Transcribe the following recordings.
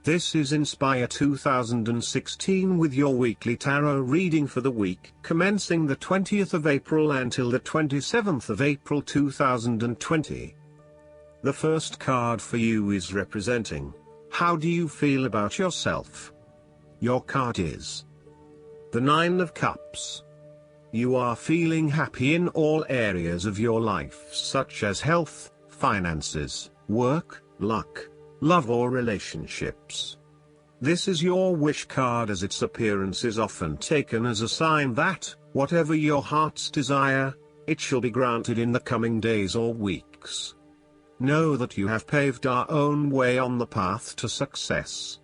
This is Inspire 2016 with your weekly tarot reading for the week commencing the 20th of April until the 27th of April 2020. The first card for you is representing, how do you feel about yourself? Your card is the Nine of Cups. You are feeling happy in all areas of your life such as health, finances, work, luck, love or relationships. This is your wish card, as its appearance is often taken as a sign that, whatever your heart's desire, it shall be granted in the coming days or weeks. Know that you have paved our own way on the path to success.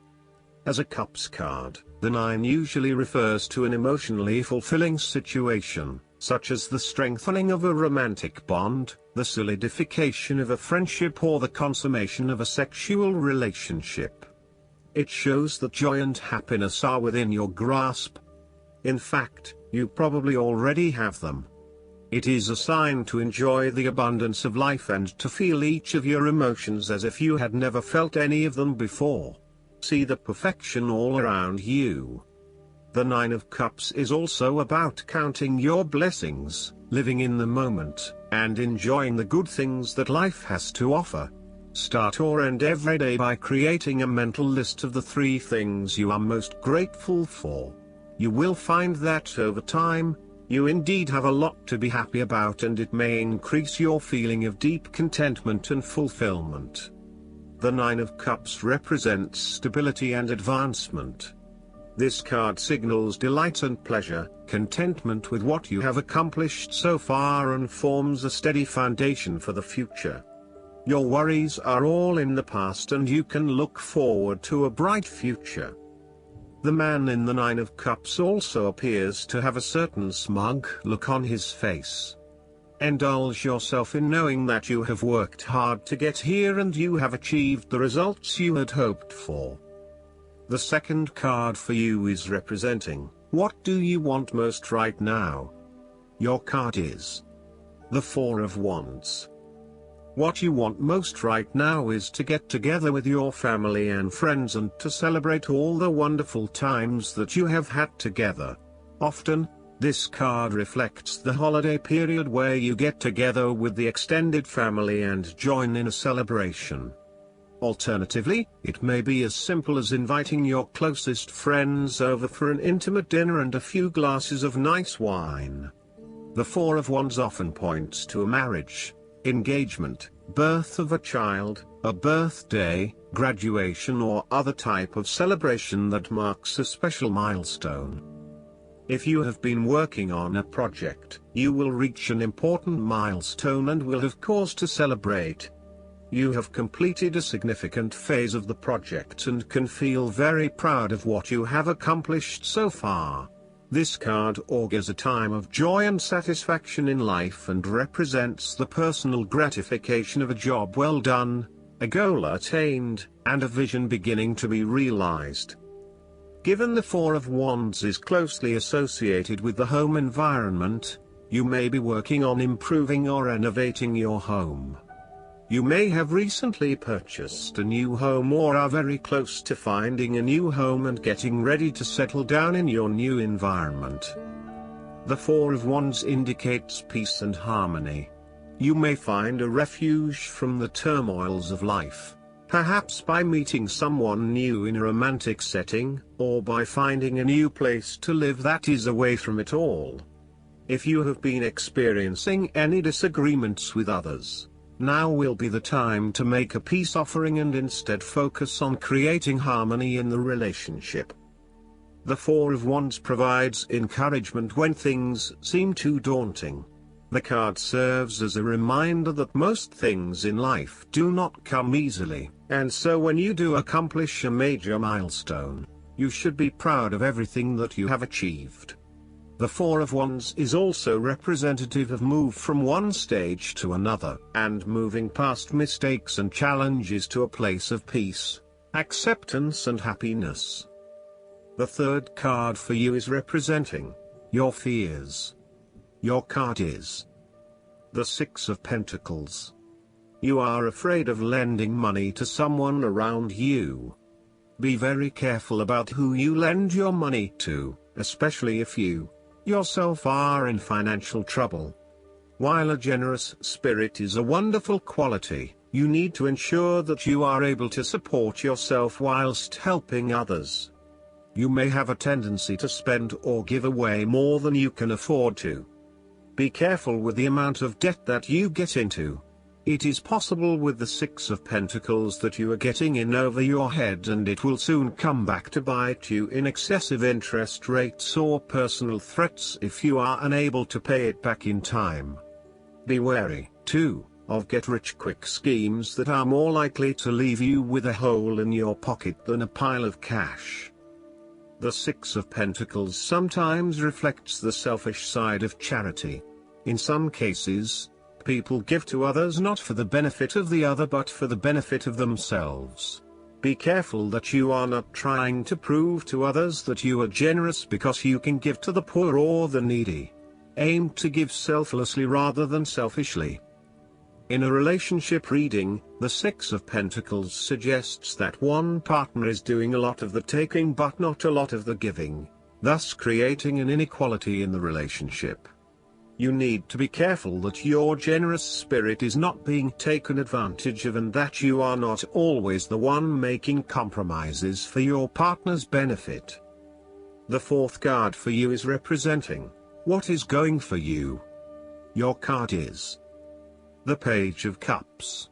As a Cups card, the 9 usually refers to an emotionally fulfilling situation, such as the strengthening of a romantic bond, the solidification of a friendship or the consummation of a sexual relationship. It shows that joy and happiness are within your grasp. In fact, you probably already have them. It is a sign to enjoy the abundance of life and to feel each of your emotions as if you had never felt any of them before. See the perfection all around you. The Nine of Cups is also about counting your blessings, living in the moment, and enjoying the good things that life has to offer. Start or end every day by creating a mental list of the 3 things you are most grateful for. You will find that over time, you indeed have a lot to be happy about, and it may increase your feeling of deep contentment and fulfillment. The Nine of Cups represents stability and advancement. This card signals delight and pleasure, contentment with what you have accomplished so far, and forms a steady foundation for the future. Your worries are all in the past and you can look forward to a bright future. The man in the Nine of Cups also appears to have a certain smug look on his face. Indulge yourself in knowing that you have worked hard to get here and you have achieved the results you had hoped for. The second card for you is representing, what do you want most right now? Your card is the Four of Wands. What you want most right now is to get together with your family and friends and to celebrate all the wonderful times that you have had together. Often, this card reflects the holiday period where you get together with the extended family and join in a celebration. Alternatively, it may be as simple as inviting your closest friends over for an intimate dinner and a few glasses of nice wine. The Four of Wands often points to a marriage, engagement, birth of a child, a birthday, graduation or other type of celebration that marks a special milestone. If you have been working on a project, you will reach an important milestone and will have cause to celebrate. You have completed a significant phase of the project and can feel very proud of what you have accomplished so far. This card augurs a time of joy and satisfaction in life and represents the personal gratification of a job well done, a goal attained, and a vision beginning to be realized. Given the Four of Wands is closely associated with the home environment, you may be working on improving or renovating your home. You may have recently purchased a new home or are very close to finding a new home and getting ready to settle down in your new environment. The Four of Wands indicates peace and harmony. You may find a refuge from the turmoils of life, perhaps by meeting someone new in a romantic setting, or by finding a new place to live that is away from it all. If you have been experiencing any disagreements with others, now will be the time to make a peace offering and instead focus on creating harmony in the relationship. The Four of Wands provides encouragement when things seem too daunting. The card serves as a reminder that most things in life do not come easily, and so when you do accomplish a major milestone, you should be proud of everything that you have achieved. The Four of Wands is also representative of move from one stage to another, and moving past mistakes and challenges to a place of peace, acceptance and happiness. The third card for you is representing your fears. Your card is the Six of Pentacles. You are afraid of lending money to someone around you. Be very careful about who you lend your money to, especially if you yourself are in financial trouble. While a generous spirit is a wonderful quality, you need to ensure that you are able to support yourself whilst helping others. You may have a tendency to spend or give away more than you can afford to. Be careful with the amount of debt that you get into. It is possible with the Six of Pentacles that you are getting in over your head, and it will soon come back to bite you in excessive interest rates or personal threats if you are unable to pay it back in time. Be wary, too, of get-rich-quick schemes that are more likely to leave you with a hole in your pocket than a pile of cash. The Six of Pentacles sometimes reflects the selfish side of charity. In some cases, people give to others not for the benefit of the other but for the benefit of themselves. Be careful that you are not trying to prove to others that you are generous because you can give to the poor or the needy. Aim to give selflessly rather than selfishly. In a relationship reading, the Six of Pentacles suggests that one partner is doing a lot of the taking but not a lot of the giving, thus creating an inequality in the relationship. You need to be careful that your generous spirit is not being taken advantage of and that you are not always the one making compromises for your partner's benefit. The fourth card for you is representing what is going for you. Your card is the Page of Cups.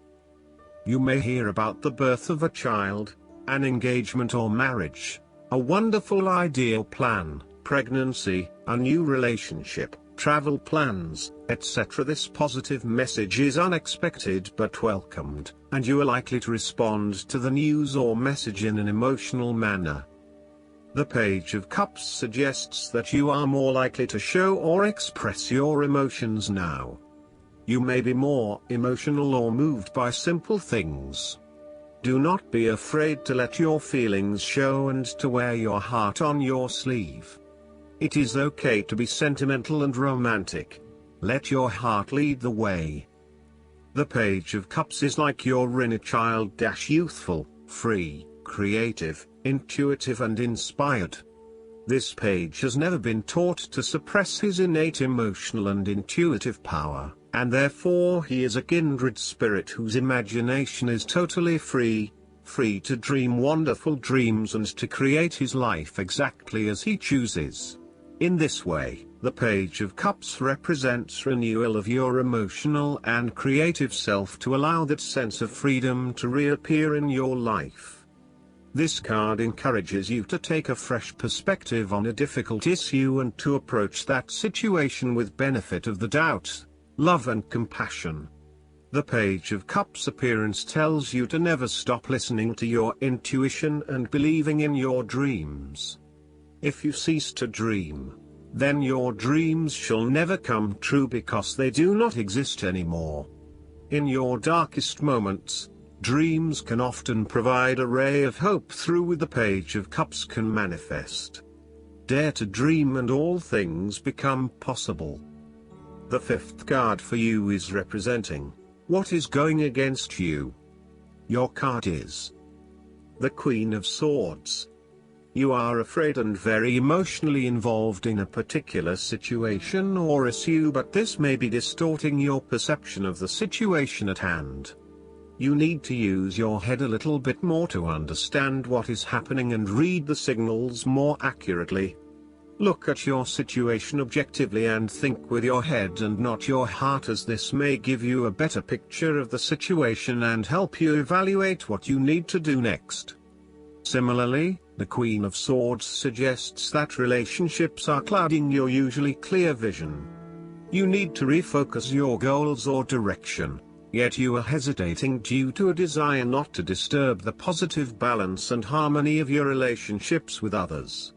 You may hear about the birth of a child, an engagement or marriage, a wonderful ideal plan, pregnancy, a new relationship, travel plans, etc. This positive message is unexpected but welcomed, and you are likely to respond to the news or message in an emotional manner. The Page of Cups suggests that you are more likely to show or express your emotions now. You may be more emotional or moved by simple things. Do not be afraid to let your feelings show and to wear your heart on your sleeve. It is okay to be sentimental and romantic. Let your heart lead the way. The Page of Cups is like your inner child, youthful, free, creative, intuitive and inspired. This page has never been taught to suppress his innate emotional and intuitive power, and therefore he is a kindred spirit whose imagination is totally free to dream wonderful dreams and to create his life exactly as he chooses. In this way, the Page of Cups represents renewal of your emotional and creative self to allow that sense of freedom to reappear in your life. This card encourages you to take a fresh perspective on a difficult issue and to approach that situation with benefit of the doubt, love and compassion. The Page of Cups appearance tells you to never stop listening to your intuition and believing in your dreams. If you cease to dream, then your dreams shall never come true because they do not exist anymore. In your darkest moments, dreams can often provide a ray of hope through which the Page of Cups can manifest. Dare to dream and all things become possible. The fifth card for you is representing what is going against you. Your card is the Queen of Swords. You are afraid and very emotionally involved in a particular situation or issue, but this may be distorting your perception of the situation at hand. You need to use your head a little bit more to understand what is happening and read the signals more accurately. Look at your situation objectively and think with your head and not your heart, as this may give you a better picture of the situation and help you evaluate what you need to do next. Similarly, the Queen of Swords suggests that relationships are clouding your usually clear vision. You need to refocus your goals or direction, yet you are hesitating due to a desire not to disturb the positive balance and harmony of your relationships with others.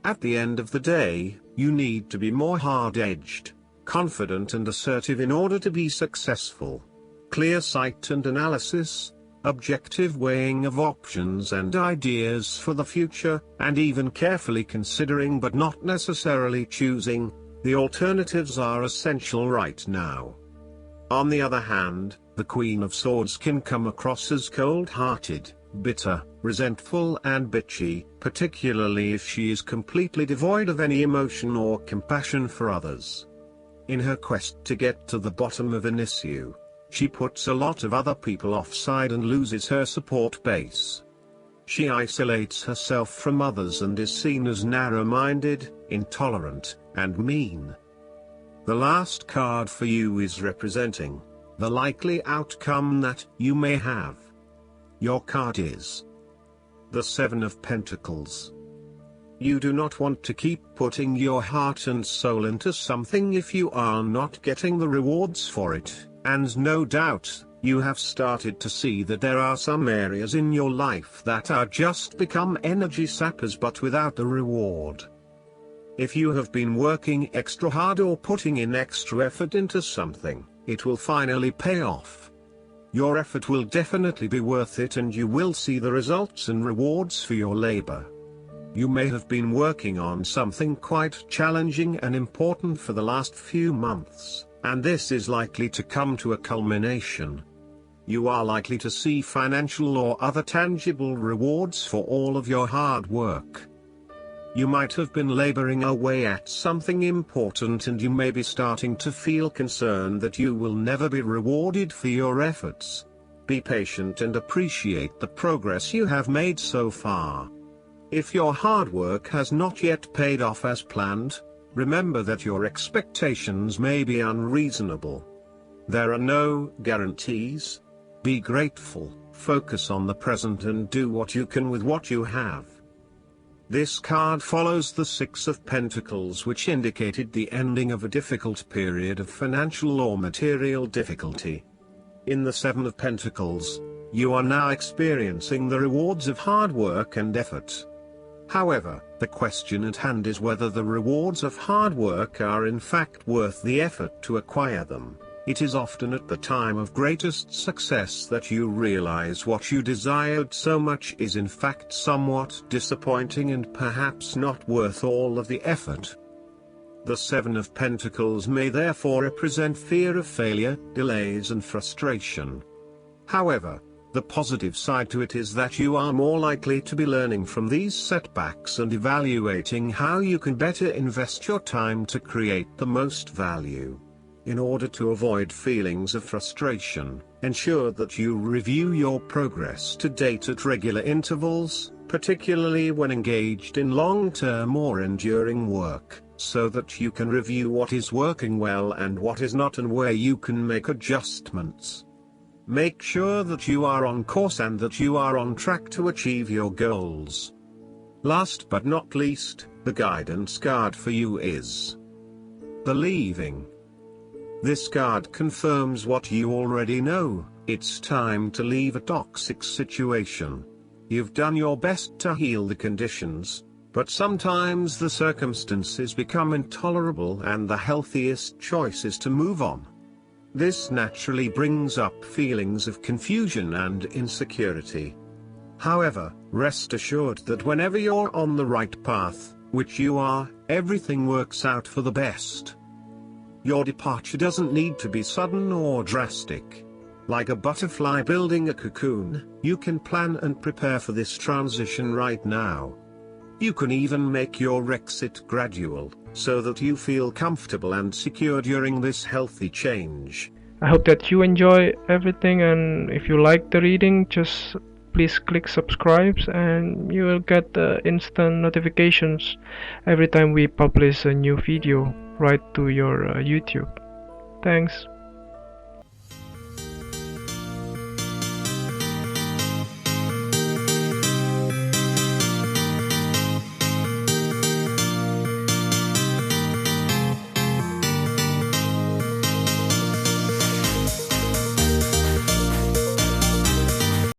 At the end of the day, you need to be more hard-edged, confident and assertive in order to be successful. Clear sight and analysis, objective weighing of options and ideas for the future, and even carefully considering but not necessarily choosing the alternatives are essential right now. On the other hand, the Queen of Swords can come across as cold-hearted, bitter, resentful and bitchy, particularly if she is completely devoid of any emotion or compassion for others. In her quest to get to the bottom of an issue, she puts a lot of other people offside and loses her support base. She isolates herself from others and is seen as narrow-minded, intolerant, and mean. The last card for you is representing the likely outcome that you may have. Your card is the Seven of Pentacles. You do not want to keep putting your heart and soul into something if you are not getting the rewards for it, and no doubt, you have started to see that there are some areas in your life that are just become energy sappers but without the reward. If you have been working extra hard or putting in extra effort into something, it will finally pay off. Your effort will definitely be worth it and you will see the results and rewards for your labor. You may have been working on something quite challenging and important for the last few months, and this is likely to come to a culmination. You are likely to see financial or other tangible rewards for all of your hard work. You might have been laboring away at something important and you may be starting to feel concerned that you will never be rewarded for your efforts. Be patient and appreciate the progress you have made so far. If your hard work has not yet paid off as planned, remember that your expectations may be unreasonable. There are no guarantees. Be grateful, focus on the present and do what you can with what you have. This card follows the Six of Pentacles, which indicated the ending of a difficult period of financial or material difficulty. In the Seven of Pentacles, you are now experiencing the rewards of hard work and effort. However, the question at hand is whether the rewards of hard work are in fact worth the effort to acquire them. It is often at the time of greatest success that you realize what you desired so much is in fact somewhat disappointing and perhaps not worth all of the effort. The Seven of Pentacles may therefore represent fear of failure, delays and frustration. However, the positive side to it is that you are more likely to be learning from these setbacks and evaluating how you can better invest your time to create the most value. In order to avoid feelings of frustration, ensure that you review your progress to date at regular intervals, particularly when engaged in long-term or enduring work, so that you can review what is working well and what is not and where you can make adjustments. Make sure that you are on course and that you are on track to achieve your goals. Last but not least, the guidance card for you is the Leaving. This card confirms what you already know: it's time to leave a toxic situation. You've done your best to heal the conditions, but sometimes the circumstances become intolerable and the healthiest choice is to move on. This naturally brings up feelings of confusion and insecurity. However, rest assured that whenever you're on the right path, which you are, everything works out for the best. Your departure doesn't need to be sudden or drastic. Like a butterfly building a cocoon, you can plan and prepare for this transition right now. You can even make your exit gradual, so that you feel comfortable and secure during this healthy change. I hope that you enjoy everything, and if you like the reading, just please click subscribe and you will get the instant notifications every time we publish a new video right to your YouTube. Thanks.